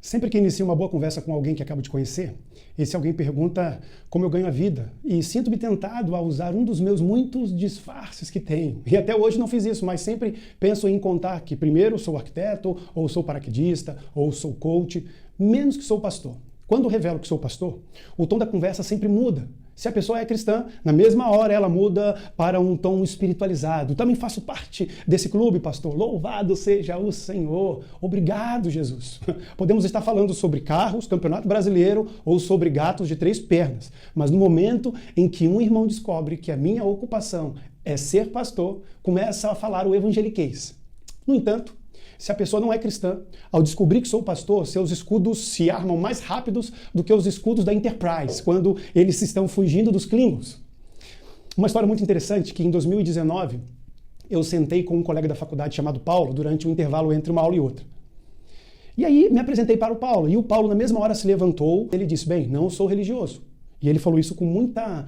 Sempre que inicio uma boa conversa com alguém que acabo de conhecer, esse alguém pergunta como eu ganho a vida e sinto-me tentado a usar um dos meus muitos disfarces que tenho. E até hoje não fiz isso, mas sempre penso em contar que primeiro sou arquiteto, ou sou paraquedista, ou sou coach, menos que sou pastor. Quando revelo que sou pastor, o tom da conversa sempre muda. Se a pessoa é cristã, na mesma hora ela muda para um tom espiritualizado. Também faço parte desse clube, pastor. Louvado seja o Senhor. Obrigado, Jesus. Podemos estar falando sobre carros, campeonato brasileiro ou sobre gatos de 3 pernas. Mas no momento em que um irmão descobre que a minha ocupação é ser pastor, começa a falar o evangeliquez. No entanto, se a pessoa não é cristã, ao descobrir que sou pastor, seus escudos se armam mais rápidos do que os escudos da Enterprise, quando eles estão fugindo dos Klingons. Uma história muito interessante que em 2019 eu sentei com um colega da faculdade chamado Paulo durante um intervalo entre uma aula e outra. E aí me apresentei para o Paulo, e o Paulo na mesma hora se levantou, ele disse, bem, não sou religioso. E ele falou isso com muita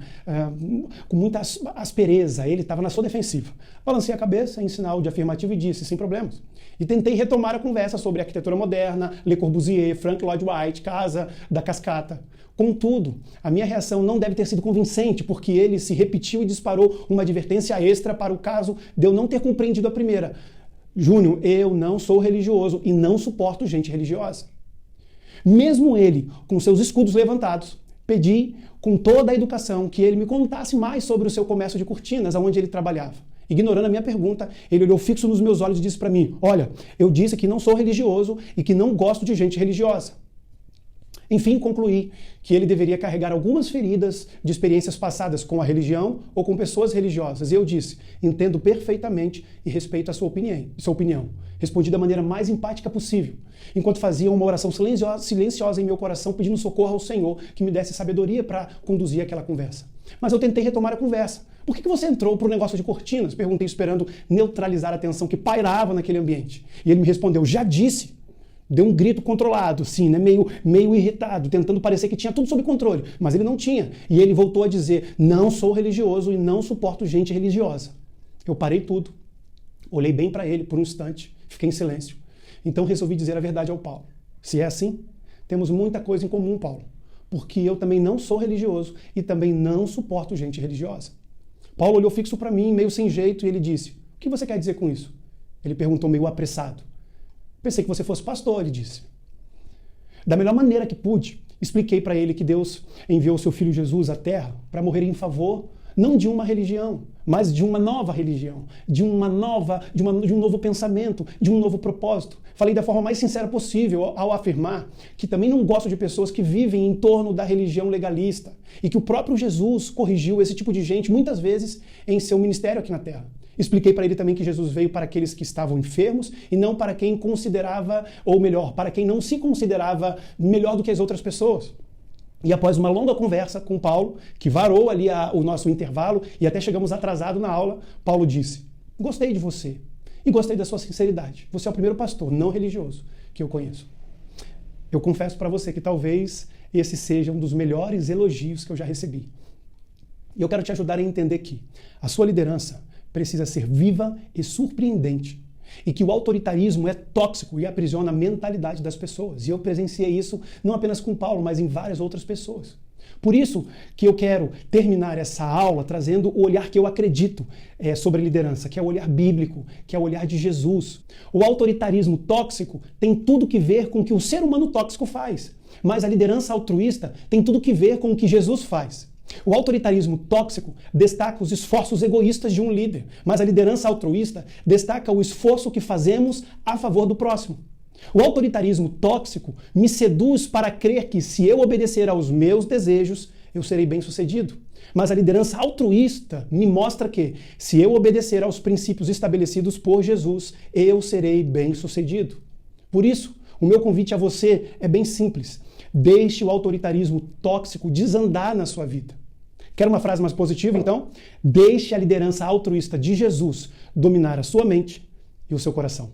aspereza, ele estava na sua defensiva. Balancei a cabeça em sinal de afirmativo e disse, sem problemas. E tentei retomar a conversa sobre arquitetura moderna, Le Corbusier, Frank Lloyd Wright, Casa da Cascata. Contudo, a minha reação não deve ter sido convincente, porque ele se repetiu e disparou uma advertência extra para o caso de eu não ter compreendido a primeira. Júnior, eu não sou religioso e não suporto gente religiosa. Mesmo ele, com seus escudos levantados, pedi com toda a educação que ele me contasse mais sobre o seu comércio de cortinas, onde ele trabalhava. Ignorando a minha pergunta, ele olhou fixo nos meus olhos e disse para mim, olha, eu disse que não sou religioso e que não gosto de gente religiosa. Enfim, concluí que ele deveria carregar algumas feridas de experiências passadas com a religião ou com pessoas religiosas. E eu disse, entendo perfeitamente e respeito a sua opinião. Respondi da maneira mais empática possível, enquanto fazia uma oração silenciosa em meu coração, pedindo socorro ao Senhor que me desse sabedoria para conduzir aquela conversa. Mas eu tentei retomar a conversa. Por que você entrou para o negócio de cortinas? Perguntei, esperando neutralizar a tensão que pairava naquele ambiente. E ele me respondeu, já disse. Deu um grito controlado, sim, né? meio irritado, tentando parecer que tinha tudo sob controle, mas ele não tinha. E ele voltou a dizer, não sou religioso e não suporto gente religiosa. Eu parei tudo, olhei bem para ele por um instante, fiquei em silêncio. Então resolvi dizer a verdade ao Paulo. Se é assim, temos muita coisa em comum, Paulo, porque eu também não sou religioso e também não suporto gente religiosa. Paulo olhou fixo para mim, meio sem jeito, e ele disse, o que você quer dizer com isso? Ele perguntou meio apressado. Pensei que você fosse pastor, ele disse. Da melhor maneira que pude, expliquei para ele que Deus enviou seu filho Jesus à Terra para morrer em favor, não de uma religião, mas de uma nova religião, de um novo pensamento, de um novo propósito. Falei da forma mais sincera possível ao afirmar que também não gosto de pessoas que vivem em torno da religião legalista e que o próprio Jesus corrigiu esse tipo de gente muitas vezes em seu ministério aqui na Terra. Expliquei para ele também que Jesus veio para aqueles que estavam enfermos e não para quem considerava, ou melhor, para quem não se considerava melhor do que as outras pessoas. E após uma longa conversa com Paulo, que varou ali o nosso intervalo e até chegamos atrasado na aula, Paulo disse, gostei de você e gostei da sua sinceridade. Você é o primeiro pastor não religioso que eu conheço. Eu confesso para você que talvez esse seja um dos melhores elogios que eu já recebi. E eu quero te ajudar a entender que a sua liderança precisa ser viva e surpreendente. E que o autoritarismo é tóxico e aprisiona a mentalidade das pessoas. E eu presenciei isso não apenas com Paulo, mas em várias outras pessoas. Por isso que eu quero terminar essa aula trazendo o olhar que eu acredito sobre liderança, que é o olhar bíblico, que é o olhar de Jesus. O autoritarismo tóxico tem tudo que ver com o que o ser humano tóxico faz. Mas a liderança altruísta tem tudo que ver com o que Jesus faz. O autoritarismo tóxico destaca os esforços egoístas de um líder, mas a liderança altruísta destaca o esforço que fazemos a favor do próximo. O autoritarismo tóxico me seduz para crer que se eu obedecer aos meus desejos, eu serei bem-sucedido. Mas a liderança altruísta me mostra que, se eu obedecer aos princípios estabelecidos por Jesus, eu serei bem-sucedido. Por isso, o meu convite a você é bem simples. Deixe o autoritarismo tóxico desandar na sua vida. Quer uma frase mais positiva, então? Deixe a liderança altruísta de Jesus dominar a sua mente e o seu coração.